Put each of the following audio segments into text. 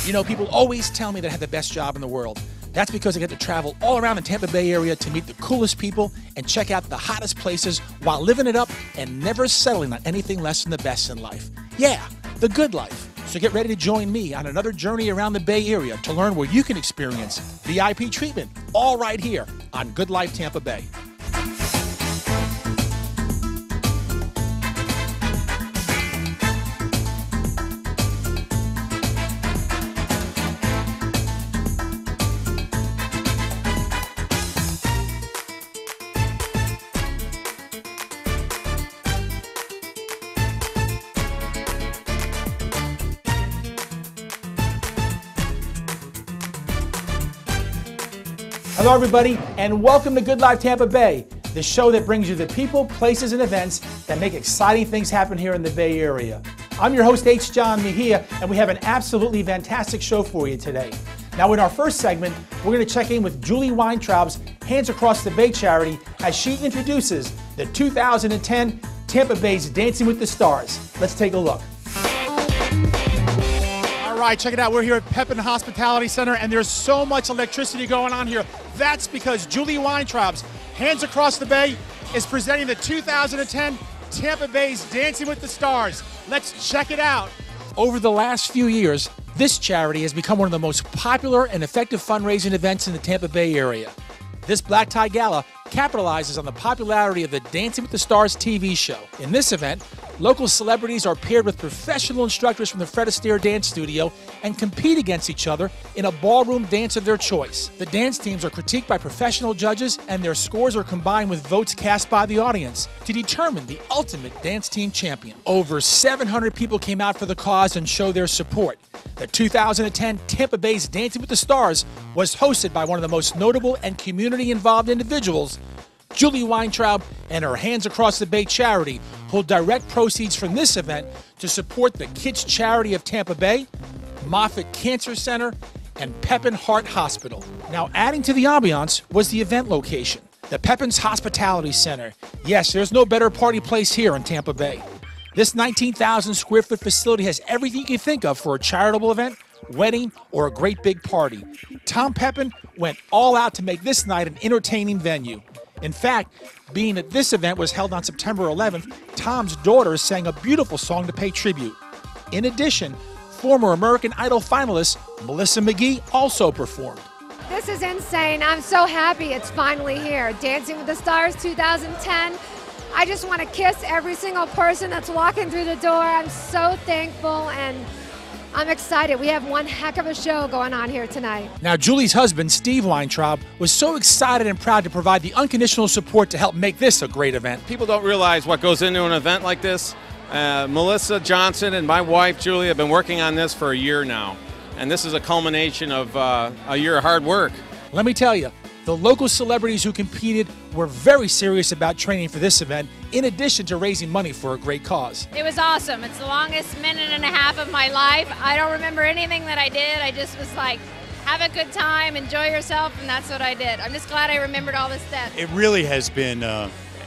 You know, people always tell me that I have the best job in the world. That's because I get to travel all around the Tampa Bay area to meet the coolest people and check out the hottest places while living it up and never settling on anything less than the best in life. Yeah, the good life. So get ready to join me on another journey around the Bay Area to learn where you can experience VIP treatment, all right here on Good Life Tampa Bay. Hello, everybody, and welcome to Good Life Tampa Bay, the show that brings you the people, places, and events that make exciting things happen here in the Bay Area. I'm your host, H. John Mejia, and we have an absolutely fantastic show for you today. Now, in our first segment, we're going to check in with Julie Weintraub's Hands Across the Bay charity as she introduces the 2010 Tampa Bay's Dancing with the Stars. Let's take a look. All right, check it out. We're here at Pepin Hospitality Center, and there's so much electricity going on here. That's because Julie Weintraub's Hands Across the Bay is presenting the 2010 Tampa Bay's Dancing with the Stars. Let's check it out. Over the last few years, this charity has become one of the most popular and effective fundraising events in the Tampa Bay area. This black tie gala capitalizes on the popularity of the Dancing with the Stars TV show. In this event, local celebrities are paired with professional instructors from the Fred Astaire Dance Studio and compete against each other in a ballroom dance of their choice. The dance teams are critiqued by professional judges, and their scores are combined with votes cast by the audience to determine the ultimate dance team champion. Over 700 people came out for the cause and showed their support. The 2010 Tampa Bay's Dancing with the Stars was hosted by one of the most notable and community-involved individuals, Julie Weintraub, and her Hands Across the Bay charity will direct proceeds from this event to support the Kids Charity of Tampa Bay, Moffitt Cancer Center, and Pepin Heart Hospital. Now, adding to the ambiance was the event location, the Pepin's Hospitality Center. Yes, there's no better party place here in Tampa Bay. This 19,000 square foot facility has everything you can think of for a charitable event, wedding, or a great big party. Tom Pepin went all out to make this night an entertaining venue. In fact, being that this event was held on September 11th, Tom's daughter sang a beautiful song to pay tribute. In addition, former American Idol finalist Melissa McGee also performed. This is insane. I'm so happy it's finally here. Dancing with the Stars 2010. I just want to kiss every single person that's walking through the door. I'm so thankful and I'm excited. We have one heck of a show going on here tonight. Now, Julie's husband, Steve Weintraub, was so excited and proud to provide the unconditional support to help make this a great event. People don't realize what goes into an event like this. Melissa Johnson and my wife, Julie, have been working on this for a year now. And this is a culmination of a year of hard work. Let me tell you, the local celebrities who competed were very serious about training for this event, in addition to raising money for a great cause. It was awesome. It's the longest minute and a half of my life. I don't remember anything that I did. I just was like, have a good time, enjoy yourself, and that's what I did. I'm just glad I remembered all the steps. It really has been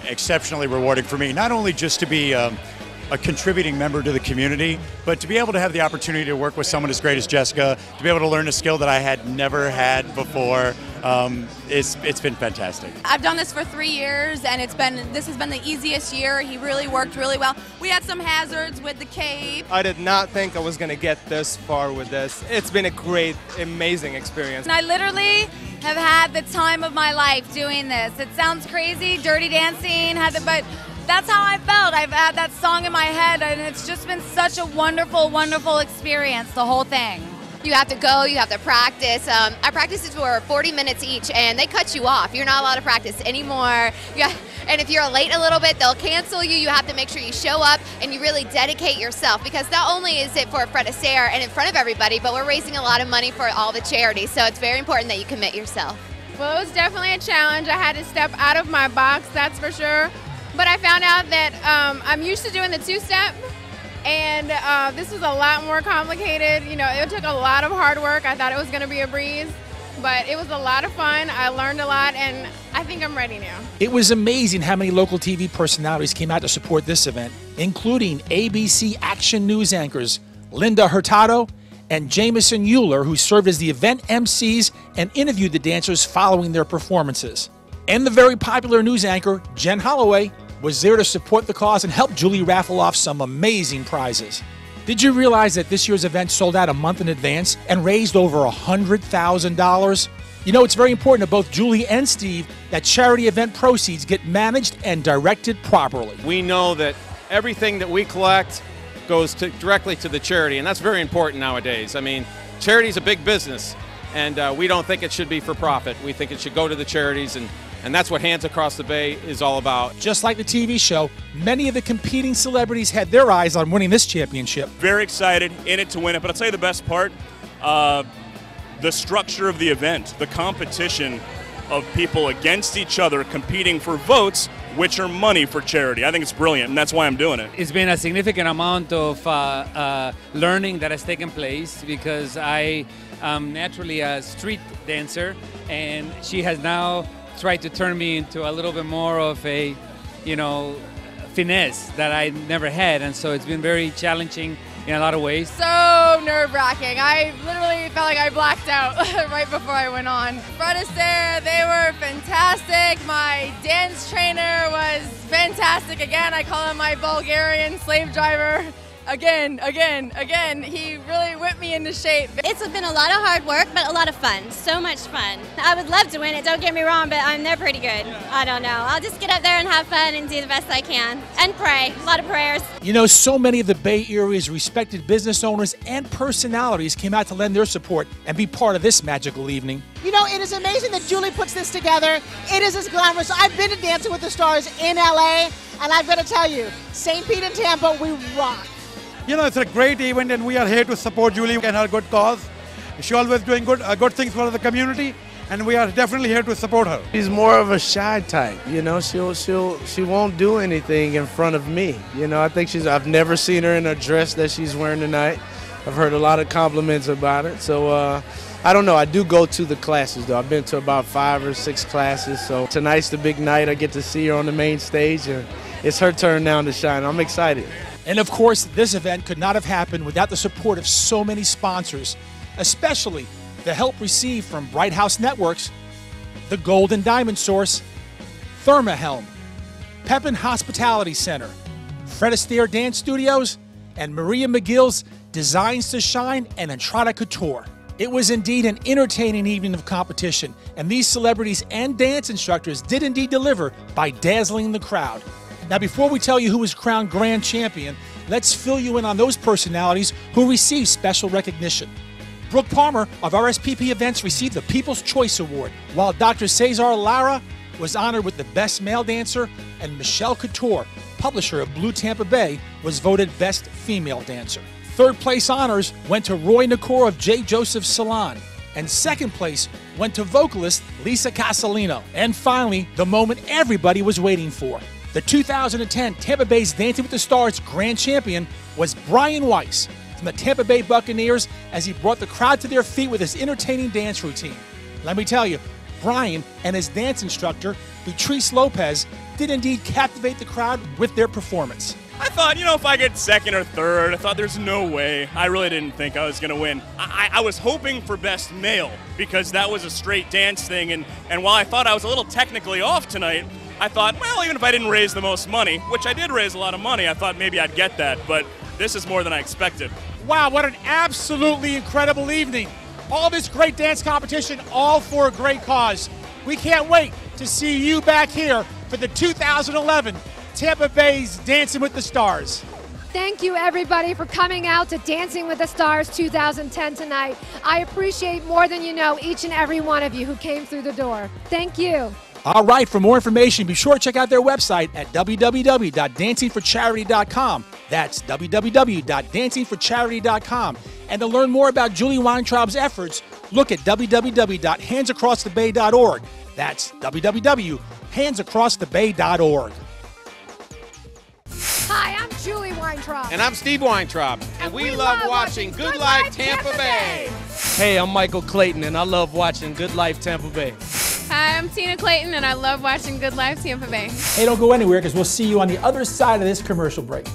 exceptionally rewarding for me, not only just to be a contributing member to the community, but to be able to have the opportunity to work with someone as great as Jessica, to be able to learn a skill that I had never had before. It's been fantastic. I've done this for 3 years, and this has been the easiest year. He really worked really well. We had some hazards with the cape. I did not think I was going to get this far with this. It's been a great, amazing experience. And I literally have had the time of my life doing this. It sounds crazy, Dirty Dancing, but that's how I felt. I've had that song in my head, and it's just been such a wonderful, wonderful experience, the whole thing. You have to go, you have to practice. Our practices were 40 minutes each, and they cut you off. You're not allowed to practice anymore. And if you're late a little bit, they'll cancel you. You have to make sure you show up and you really dedicate yourself, because not only is it for Fred Astaire and in front of everybody, but we're raising a lot of money for all the charities, so it's very important that you commit yourself. Well, it was definitely a challenge. I had to step out of my box, that's for sure. But I found out that I'm used to doing the two-step, and this was a lot more complicated. You know, it took a lot of hard work. I thought it was going to be a breeze, but it was a lot of fun. I learned a lot, and I think I'm ready now. It was amazing how many local TV personalities came out to support this event, including ABC Action News anchors Linda Hurtado and Jamison Euler, who served as the event MCs and interviewed the dancers following their performances. And the very popular news anchor, Jen Holloway, was there to support the cause and help Julie raffle off some amazing prizes. Did you realize that this year's event sold out a month in advance and raised over $100,000? You know, it's very important to both Julie and Steve that charity event proceeds get managed and directed properly. We know that everything that we collect goes directly to the charity, and that's very important nowadays. I mean, charity is a big business, and we don't think it should be for profit. We think it should go to the charities, and that's what Hands Across the Bay is all about. Just like the TV show, many of the competing celebrities had their eyes on winning this championship. Very excited, in it to win it, but I'll tell you the best part, the structure of the event, the competition of people against each other competing for votes, which are money for charity. I think it's brilliant, and that's why I'm doing it. It's been a significant amount of learning that has taken place because I am naturally a street dancer, and she has now tried to turn me into a little bit more of a, finesse that I never had, and so it's been very challenging in a lot of ways. So nerve-wracking. I literally felt like I blacked out right before I went on. Fred is there. They were fantastic. My dance trainer was fantastic. Again, I call him my Bulgarian slave driver. Again. He really whipped me into shape. It's been a lot of hard work, but a lot of fun. So much fun. I would love to win it, don't get me wrong, but they're pretty good. I don't know. I'll just get up there and have fun and do the best I can. And pray. A lot of prayers. You know, so many of the Bay Area's respected business owners and personalities came out to lend their support and be part of this magical evening. You know, it is amazing that Julie puts this together. It is as glamorous. I've been to Dancing with the Stars in LA, and I've got to tell you, St. Pete and Tampa, we rock. You know, it's a great event, and we are here to support Julie and her good cause. She's always doing good things for the community, and we are definitely here to support her. She's more of a shy type, she won't do anything in front of me. I think I've never seen her in a dress that she's wearing tonight. I've heard a lot of compliments about it, so I don't know. I do go to the classes, though. I've been to about 5 or 6 classes, so tonight's the big night. I get to see her on the main stage, and it's her turn now to shine. I'm excited. And of course, this event could not have happened without the support of so many sponsors, especially the help received from Bright House Networks, the Gold and Diamond Source, Thermahelm, Pepin Hospitality Center, Fred Astaire Dance Studios, and Maria McGill's Designs to Shine and Entrada Couture. It was indeed an entertaining evening of competition, and these celebrities and dance instructors did indeed deliver by dazzling the crowd. Now, before we tell you who was crowned Grand Champion, let's fill you in on those personalities who received special recognition. Brooke Palmer of RSPP Events received the People's Choice Award, while Dr. Cesar Lara was honored with the Best Male Dancer, and Michelle Couture, publisher of Blue Tampa Bay, was voted Best Female Dancer. Third place honors went to Roy Naccour of J. Joseph Salon, and second place went to vocalist Lisa Casalino. And finally, the moment everybody was waiting for. The 2010 Tampa Bay's Dancing with the Stars Grand Champion was Brian Weiss from the Tampa Bay Buccaneers as he brought the crowd to their feet with his entertaining dance routine. Let me tell you, Brian and his dance instructor, Beatrice Lopez, did indeed captivate the crowd with their performance. I thought, if I get second or third, I thought there's no way. I really didn't think I was going to win. I was hoping for Best Male because that was a straight dance thing, and while I thought I was a little technically off tonight, I thought, well, even if I didn't raise the most money, which I did raise a lot of money, I thought maybe I'd get that, but this is more than I expected. Wow, what an absolutely incredible evening. All this great dance competition, all for a great cause. We can't wait to see you back here for the 2011 Tampa Bay's Dancing with the Stars. Thank you, everybody, for coming out to Dancing with the Stars 2010 tonight. I appreciate more than you know each and every one of you who came through the door. Thank you. All right, for more information, be sure to check out their website at www.dancingforcharity.com. That's www.dancingforcharity.com. And to learn more about Julie Weintraub's efforts, look at www.handsacrossthebay.org. That's www.handsacrossthebay.org. Hi, I'm Julie Weintraub. And I'm Steve Weintraub. And we love watching Good Life Tampa Bay. Hey, I'm Michael Clayton, and I love watching Good Life Tampa Bay. Hi, I'm Tina Clayton, and I love watching Good Life Tampa Bay. Hey, don't go anywhere because we'll see you on the other side of this commercial break.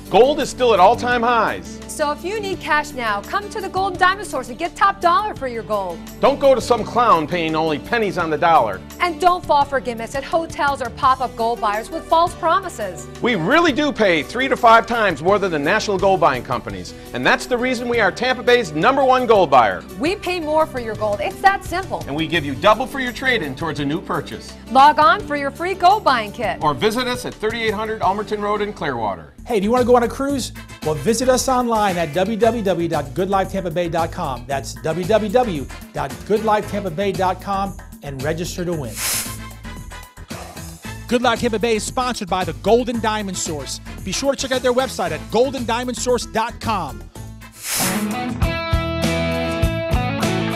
Gold is still at all-time highs. So if you need cash now, come to the Gold and Diamond Source and get top dollar for your gold. Don't go to some clown paying only pennies on the dollar. And don't fall for gimmicks at hotels or pop-up gold buyers with false promises. We really do pay 3 to 5 times more than the national gold buying companies. And that's the reason we are Tampa Bay's #1 gold buyer. We pay more for your gold. It's that simple. And we give you double for your trade-in towards a new purchase. Log on for your free gold buying kit. Or visit us at 3800 Almerton Road in Clearwater. Hey, do you want to go on a cruise? Well, visit us online at www.goodlifetampabay.com. That's www.goodlifetampabay.com and register to win. Good Life Tampa Bay is sponsored by the Gold and Diamond Source. Be sure to check out their website at goldendiamondsource.com.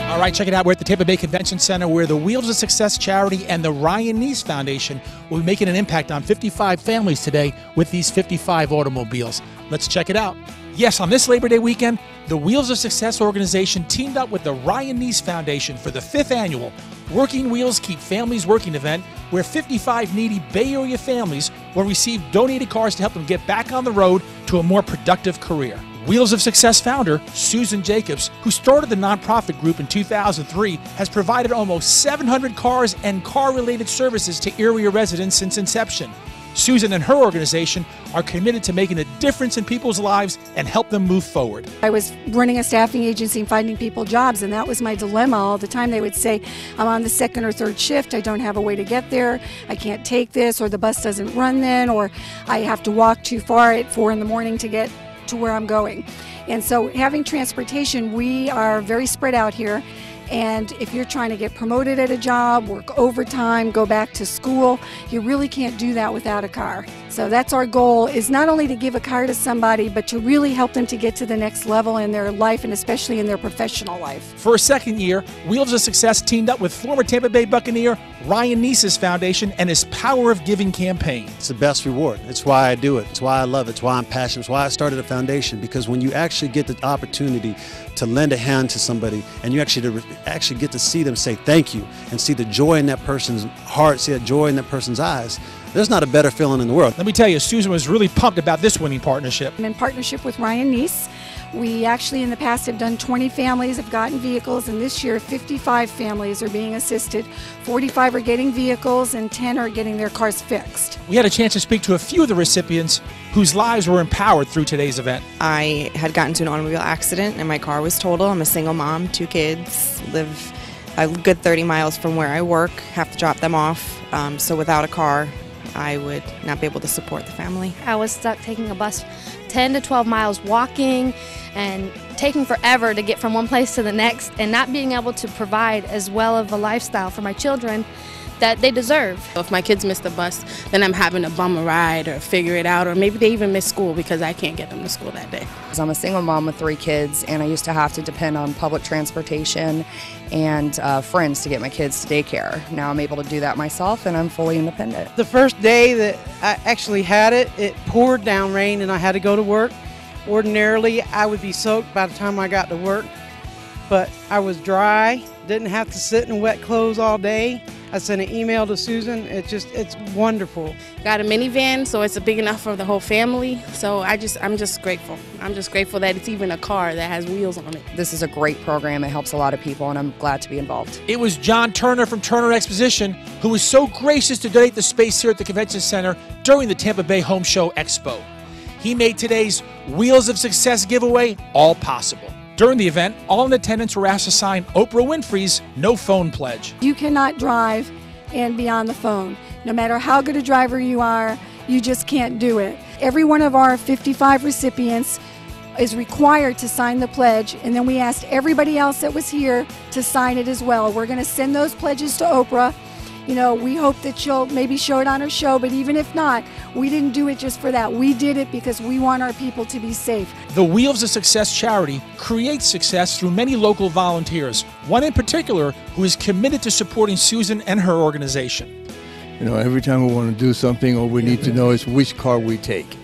All right, check it out. We're at the Tampa Bay Convention Center where the Wheels of Success charity and the Ryan Nece Foundation will be making an impact on 55 families today with these 55 automobiles. Let's check it out. Yes, on this Labor Day weekend, the Wheels of Success organization teamed up with the Ryan Nece Foundation for the 5th annual Working Wheels Keep Families Working event, where 55 needy Bay Area families will receive donated cars to help them get back on the road to a more productive career. Wheels of Success founder Susan Jacobs, who started the nonprofit group in 2003, has provided almost 700 cars and car-related services to area residents since inception. Susan and her organization are committed to making a difference in people's lives and help them move forward. I was running a staffing agency and finding people jobs, and that was my dilemma all the time. They would say, I'm on the 2nd or 3rd shift, I don't have a way to get there, I can't take this, or the bus doesn't run then, or I have to walk too far at 4 in the morning to get to where I'm going. And so having transportation, we are very spread out here. And if you're trying to get promoted at a job, work overtime, go back to school, you really can't do that without a car. So that's our goal, is not only to give a car to somebody, but to really help them to get to the next level in their life and especially in their professional life. For a second year, Wheels of Success teamed up with former Tampa Bay Buccaneer Ryan Nece's foundation and his Power of Giving campaign. It's the best reward. It's why I do it. It's why I love it. It's why I'm passionate. It's why I started a foundation, because when you actually get the opportunity to lend a hand to somebody and you actually get to see them say thank you and see the joy in that person's heart, see that joy in that person's eyes, there's not a better feeling in the world. Let me tell you, Susan was really pumped about this winning partnership. I'm in partnership with Ryan Nece. We actually in the past have done 20 families have gotten vehicles, and this year 55 families are being assisted. 45 are getting vehicles and 10 are getting their cars fixed. We had a chance to speak to a few of the recipients whose lives were empowered through today's event. I had gotten into an automobile accident and my car was totaled. I'm a single mom, 2 kids, live a good 30 miles from where I work, have to drop them off. So without a car, I would not be able to support the family. I was stuck taking a bus 10 to 12 miles walking and taking forever to get from one place to the next and not being able to provide as well of a lifestyle for my children that they deserve. If my kids miss the bus, then I'm having to bum a ride or figure it out, or maybe they even miss school because I can't get them to school that day. I'm a single mom with 3 kids, and I used to have to depend on public transportation and friends to get my kids to daycare. Now I'm able to do that myself, and I'm fully independent. The first day that I actually had it, it poured down rain and I had to go to work. Ordinarily, I would be soaked by the time I got to work, but I was dry, didn't have to sit in wet clothes all day. I sent an email to Susan. It's wonderful. Got a minivan, so it's big enough for the whole family. So I'm just grateful. I'm just grateful that it's even a car that has wheels on it. This is a great program. It helps a lot of people, and I'm glad to be involved. It was John Turner from Turner Exposition who was so gracious to donate the space here at the Convention Center during the Tampa Bay Home Show Expo. He made today's Wheels of Success giveaway all possible. During the event, all in attendance were asked to sign Oprah Winfrey's No Phone Pledge. You cannot drive and be on the phone. No matter how good a driver you are, you just can't do it. Every one of our 55 recipients is required to sign the pledge, and then we asked everybody else that was here to sign it as well. We're going to send those pledges to Oprah. You know, we hope that she'll maybe show it on her show, but even if not, we didn't do it just for that. We did it because we want our people to be safe. The Wheels of Success charity creates success through many local volunteers, one in particular who is committed to supporting Susan and her organization. You know, every time we want to do something, all we need to know is which car we take.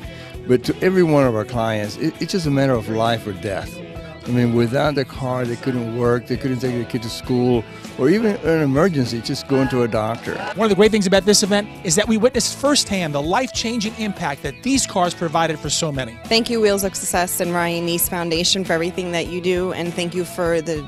But to every one of our clients, it's just a matter of life or death. I mean, without the car, they couldn't work, they couldn't take their kid to school, or even an emergency, just going to a doctor. One of the great things about this event is that we witnessed firsthand the life-changing impact that these cars provided for so many. Thank you, Wheels of Success and Ryan Nece Foundation, for everything that you do, and thank you for the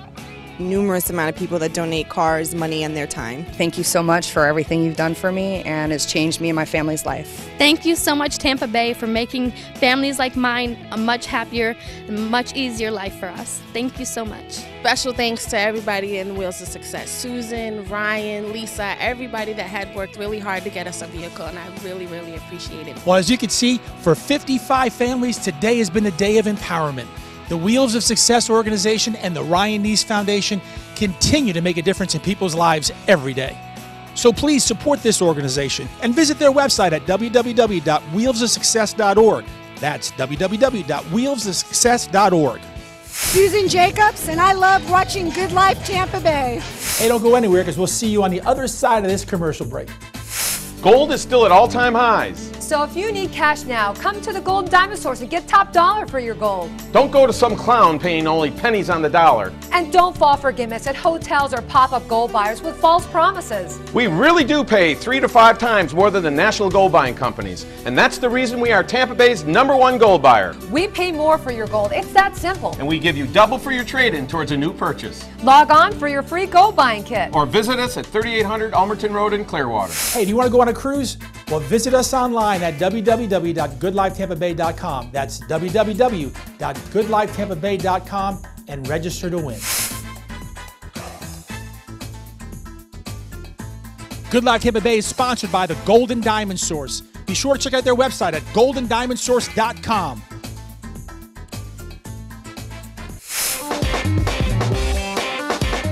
numerous amount of people that donate cars, money, and their time. Thank you so much for everything you've done for me, and it's changed me and my family's life. Thank you so much, Tampa Bay, for making families like mine a much happier and much easier life for us. Thank you so much. Special thanks to everybody in Wheels of Success. Susan, Ryan, Lisa, everybody that had worked really hard to get us a vehicle, and I really, really appreciate it. Well, as you can see, for 55 families, today has been a day of empowerment. The Wheels of Success organization and the Ryan Nece Foundation continue to make a difference in people's lives every day. So please support this organization and visit their website at www.wheelsofsuccess.org. That's www.wheelsofsuccess.org. Susan Jacobs, and I love watching Good Life Tampa Bay. Hey, don't go anywhere because we'll see you on the other side of this commercial break. Gold is still at all-time highs. So if you need cash now, come to the Gold and Diamond Source and get top dollar for your gold. Don't go to some clown paying only pennies on the dollar. And don't fall for gimmicks at hotels or pop-up gold buyers with false promises. We really do pay 3 to 5 times more than the national gold buying companies. And that's the reason we are Tampa Bay's #1 gold buyer. We pay more for your gold. It's that simple. And we give you double for your trade-in towards a new purchase. Log on for your free gold buying kit. Or visit us at 3800 Almerton Road in Clearwater. Hey, do you want to go on a cruise? Well, visit us online at www.goodlifetampabay.com. That's www.goodlifetampabay.com and register to win. Good Life Tampa Bay is sponsored by the Golden Diamond Source. Be sure to check out their website at goldendiamondsource.com.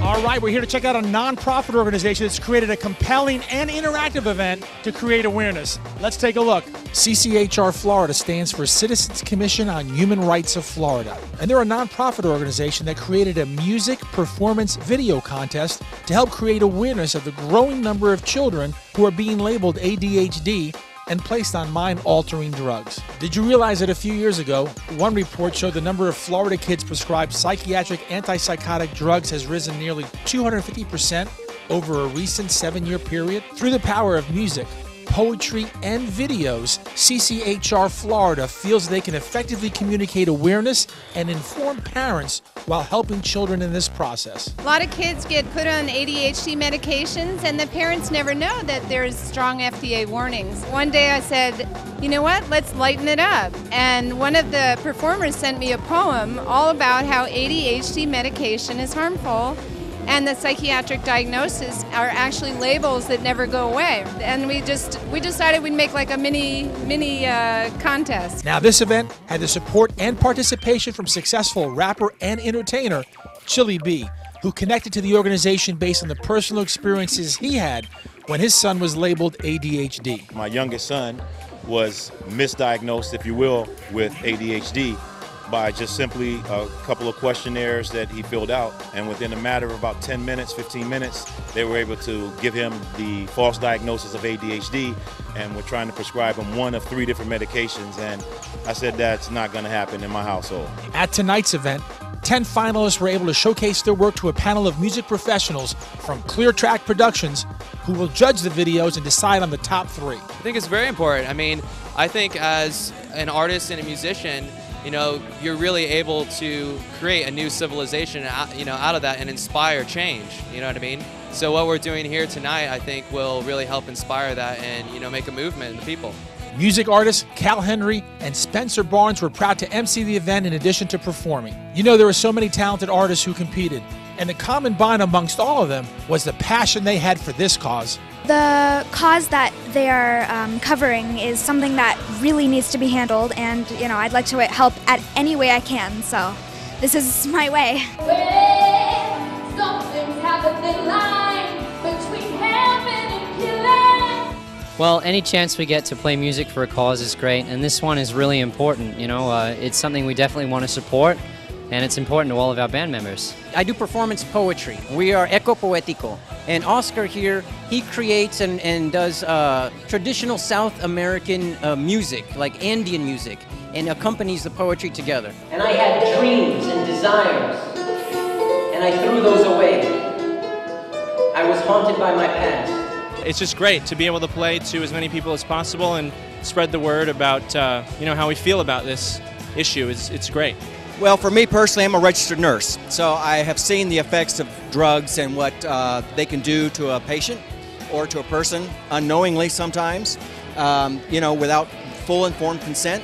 All right, we're here to check out a nonprofit organization that's created a compelling and interactive event to create awareness. Let's take a look. CCHR Florida stands for Citizens Commission on Human Rights of Florida. And they're a nonprofit organization that created a music performance video contest to help create awareness of the growing number of children who are being labeled ADHD and placed on mind-altering drugs. Did you realize that a few years ago, one report showed the number of Florida kids prescribed psychiatric antipsychotic drugs has risen nearly 250% over a recent 7-year period? Through the power of music, poetry, and videos, CCHR Florida feels they can effectively communicate awareness and inform parents while helping children in this process. A lot of kids get put on ADHD medications and the parents never know that there's strong FDA warnings. One day I said, you know what, let's lighten it up. And one of the performers sent me a poem all about how ADHD medication is harmful and the psychiatric diagnoses are actually labels that never go away. And we decided we'd make like a mini contest. Now this event had the support and participation from successful rapper and entertainer Chili B, who connected to the organization based on the personal experiences he had when his son was labeled ADHD. My youngest son was misdiagnosed, if you will, with ADHD by just simply a couple of questionnaires that he filled out. And within a matter of about 10 minutes, 15 minutes, they were able to give him the false diagnosis of ADHD and were trying to prescribe him one of 3 different medications. And I said, that's not gonna happen in my household. At tonight's event, 10 finalists were able to showcase their work to a panel of music professionals from Clear Track Productions who will judge the videos and decide on the top 3. I think it's very important. I mean, I think as an artist and a musician, you know, you're really able to create a new civilization, you know, out of that and inspire change, you know what I mean? So what we're doing here tonight, I think, will really help inspire that and, you know, make a movement in the people. Music artists Cal Henry and Spencer Barnes were proud to MC the event in addition to performing. You know, there were so many talented artists who competed, and the common bond amongst all of them was the passion they had for this cause. The cause that they are covering is something that really needs to be handled, and you know, I'd like to help at any way I can, so this is my way. Well, any chance we get to play music for a cause is great, and this one is really important. You know, it's something we definitely want to support, and it's important to all of our band members. I do performance poetry. We are Eco Poetico. And Oscar here, he creates and does traditional South American music, like Andean music, and accompanies the poetry together. And I had dreams and desires. desires, and I threw those away. I was haunted by my past. It's just great to be able to play to as many people as possible and spread the word about how we feel about this issue. It's great. Well, for me personally, I'm a registered nurse, so I have seen the effects of drugs and what they can do to a patient or to a person unknowingly sometimes, without full informed consent.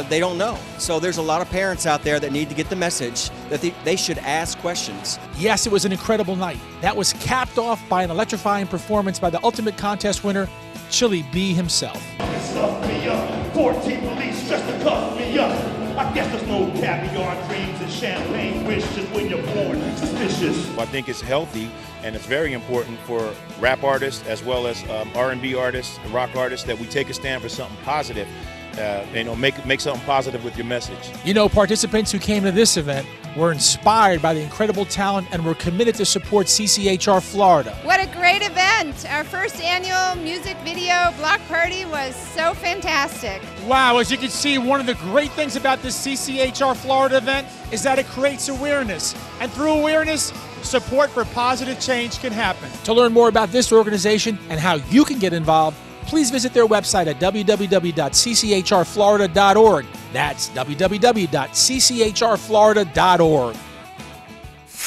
They don't know. So there's a lot of parents out there that need to get the message that they should ask questions. Yes, it was an incredible night. That was capped off by an electrifying performance by the ultimate contest winner, Chili B himself. Stuff me up. 14 police just to cuff me up. I guess there's no caviar dreams and champagne wishes when you're born suspicious. I think it's healthy and it's very important for rap artists as well as R&B artists, rock artists, that we take a stand for something positive. Make something positive with your message. Participants who came to this event were inspired by the incredible talent and were committed to support CCHR Florida. What a great event. Our first annual music video block party was so fantastic. Wow, as you can see, one of the great things about this CCHR Florida event is that it creates awareness. And through awareness, support for positive change can happen. To learn more about this organization and how you can get involved, please visit their website at www.cchrflorida.org. That's www.cchrflorida.org.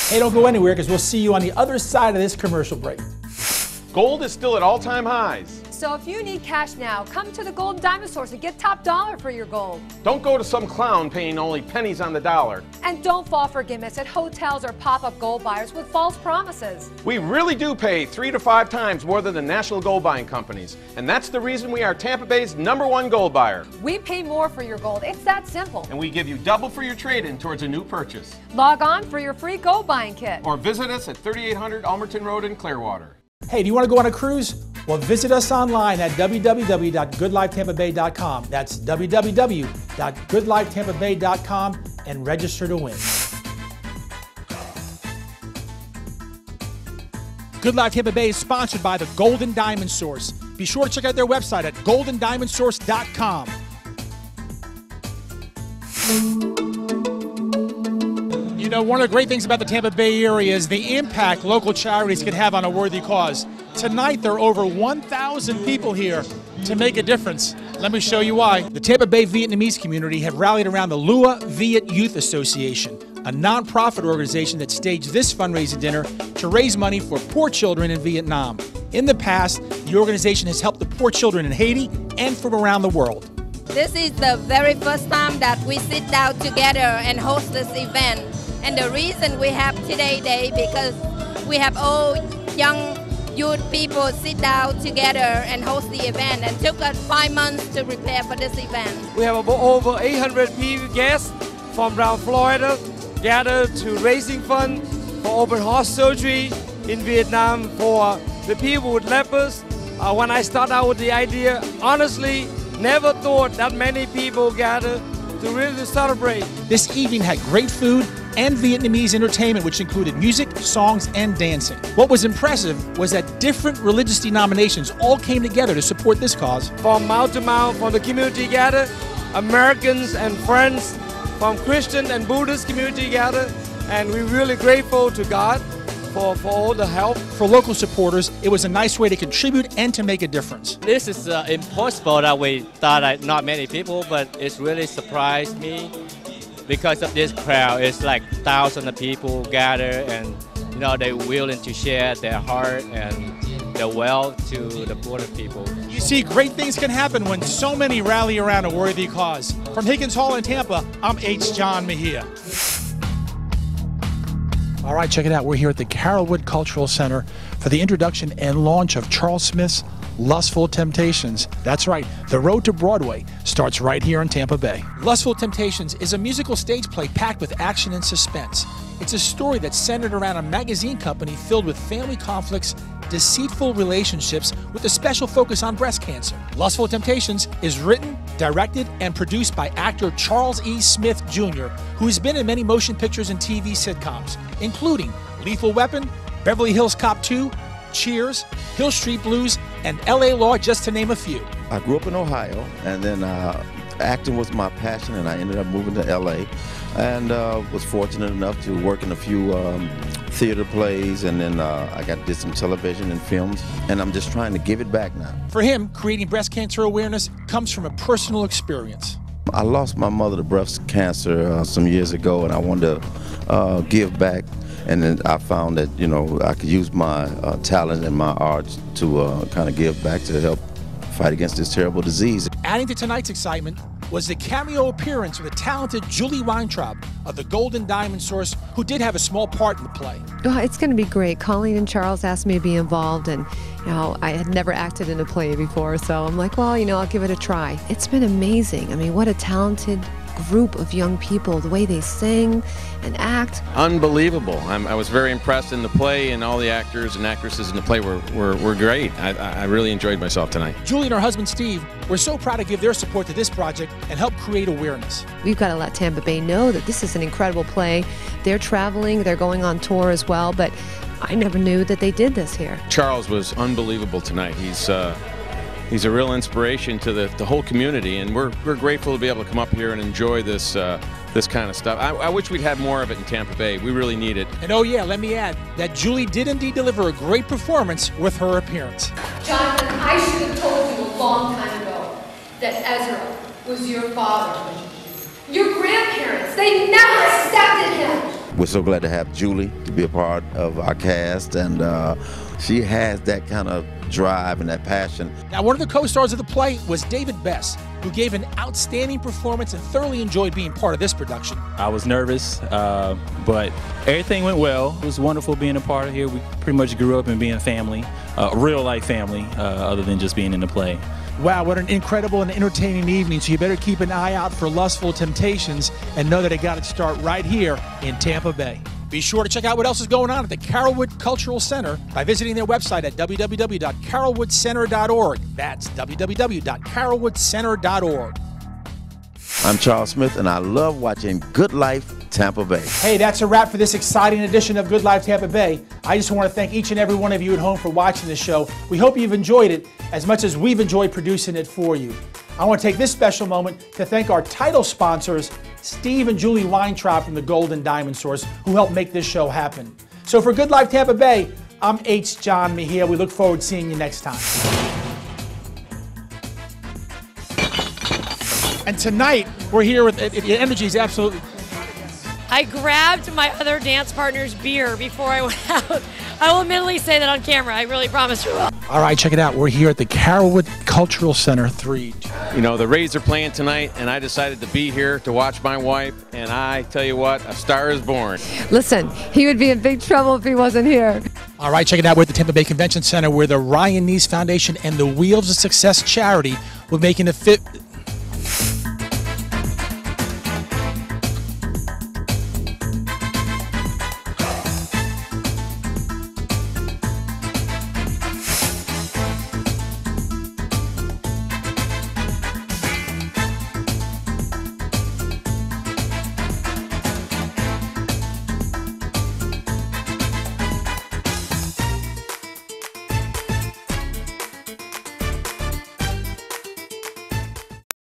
Hey, don't go anywhere because we'll see you on the other side of this commercial break. Gold is still at all-time highs. So if you need cash now, come to the Gold and Diamond Source and get top dollar for your gold. Don't go to some clown paying only pennies on the dollar. And don't fall for gimmicks at hotels or pop-up gold buyers with false promises. We really do pay 3 to 5 times more than the national gold buying companies. And that's the reason we are Tampa Bay's #1 gold buyer. We pay more for your gold. It's that simple. And we give you double for your trade-in towards a new purchase. Log on for your free gold buying kit. Or visit us at 3800 Almerton Road in Clearwater. Hey, do you want to go on a cruise? Well, visit us online at www.goodlifetampabay.com. That's www.goodlifetampabay.com and register to win. Good Life Tampa Bay is sponsored by the Gold and Diamond Source. Be sure to check out their website at goldendiamondsource.com. One of the great things about the Tampa Bay area is the impact local charities can have on a worthy cause. Tonight, there are over 1,000 people here to make a difference. Let me show you why. The Tampa Bay Vietnamese community have rallied around the Lua Viet Youth Association, a nonprofit organization that staged this fundraising dinner to raise money for poor children in Vietnam. In the past, the organization has helped the poor children in Haiti and from around the world. This is the very first time that we sit down together and host this event. And the reason we have today day because we have all young youth people sit down together and host the event, and took us 5 months to prepare for this event. We have over 800 people guests from around Florida gathered to raising funds for open heart surgery in Vietnam for the people with lepers. When I started out with the idea, honestly, never thought that many people gathered to really celebrate. This evening had great food and Vietnamese entertainment, which included music, songs, and dancing. What was impressive was that different religious denominations all came together to support this cause. From mouth to mouth, from the community gathered, Americans and friends from Christian and Buddhist community gathered, and we're really grateful to God for all the help. For local supporters, it was a nice way to contribute and to make a difference. This is impossible that we thought not many people, but it's really surprised me because of this crowd. It's like thousands of people gather, and they're willing to share their heart and their wealth to the poor people. You see, great things can happen when so many rally around a worthy cause. From Higgins Hall in Tampa, I'm H. John Mejia. All right, check it out. We're here at the Carrollwood Cultural Center for the introduction and launch of Charles Smith's Lustful Temptations. That's right, the road to Broadway starts right here in Tampa Bay. Lustful Temptations is a musical stage play packed with action and suspense. It's a story that's centered around a magazine company filled with family conflicts, deceitful relationships, with a special focus on breast cancer. Lustful Temptations is written, directed, and produced by actor Charles E. Smith Jr., who has been in many motion pictures and TV sitcoms, including Lethal Weapon, Beverly Hills Cop 2, Cheers, Hill Street Blues, and LA Law, just to name a few. I grew up in Ohio, and then Acting was my passion, and I ended up moving to LA, and was fortunate enough to work in a few theater plays, and then I did some television and films, and I'm just trying to give it back now. For him, creating breast cancer awareness comes from a personal experience. I lost my mother to breast cancer some years ago, and I wanted to give back. And then I found that, you know, I could use my talent and my art to kind of give back to help fight against this terrible disease. Adding to tonight's excitement was the cameo appearance of the talented Julie Weintraub of the Golden Diamond Source, who did have a small part in the play. Oh, it's going to be great. Colleen and Charles asked me to be involved, and you know, I had never acted in a play before, so I'm like, well, you know, I'll give it a try. It's been amazing. I mean, what a talented group of young people, the way they sing and act. Unbelievable. I was very impressed in the play, and all the actors and actresses in the play were great. I really enjoyed myself tonight. Julie and her husband Steve were so proud to give their support to this project and help create awareness. We've got to let Tampa Bay know that this is an incredible play. They're traveling, they're going on tour as well, but I never knew that they did this here. Charles was unbelievable tonight. He's a real inspiration to the whole community, and we're grateful to be able to come up here and enjoy this kind of stuff. I wish we'd had more of it in Tampa Bay. We really need it. And oh yeah, let me add that Julie did indeed deliver a great performance with her appearance. Jonathan, I should have told you a long time ago that Ezra was your father. Your grandparents, they never accepted him. We're so glad to have Julie to be a part of our cast, and she has that kind of drive and that passion. Now, one of the co-stars of the play was David Bess, who gave an outstanding performance and thoroughly enjoyed being part of this production. I was nervous, but everything went well. It was wonderful being a part of here. We pretty much grew up and being a family, a real-life family, other than just being in the play. Wow, what an incredible and entertaining evening. So you better keep an eye out for Lustful Temptations and know that it got its start right here in Tampa Bay. Be sure to check out what else is going on at the Carrollwood Cultural Center by visiting their website at www.carrollwoodcenter.org. That's www.carrollwoodcenter.org. I'm Charles Smith, and I love watching Good Life Tampa Bay. Hey, that's a wrap for this exciting edition of Good Life Tampa Bay. I just want to thank each and every one of you at home for watching this show. We hope you've enjoyed it as much as we've enjoyed producing it for you. I want to take this special moment to thank our title sponsors, Steve and Julie Weintraub from the Golden Diamond Source, who helped make this show happen. So for Good Life Tampa Bay, I'm H. John Mejia. We look forward to seeing you next time. And tonight, we're here with, the energy is absolutely... I grabbed my other dance partner's beer before I went out. I will admittedly say that on camera. I really promise you will. All right, check it out. We're here at the Carrollwood Cultural Center 3. You know, the Rays are playing tonight, and I decided to be here to watch my wife, and I tell you what, a star is born. Listen, he would be in big trouble if he wasn't here. All right, check it out. We're at the Tampa Bay Convention Center, where the Ryan Nece Foundation and the Wheels of Success charity will be making the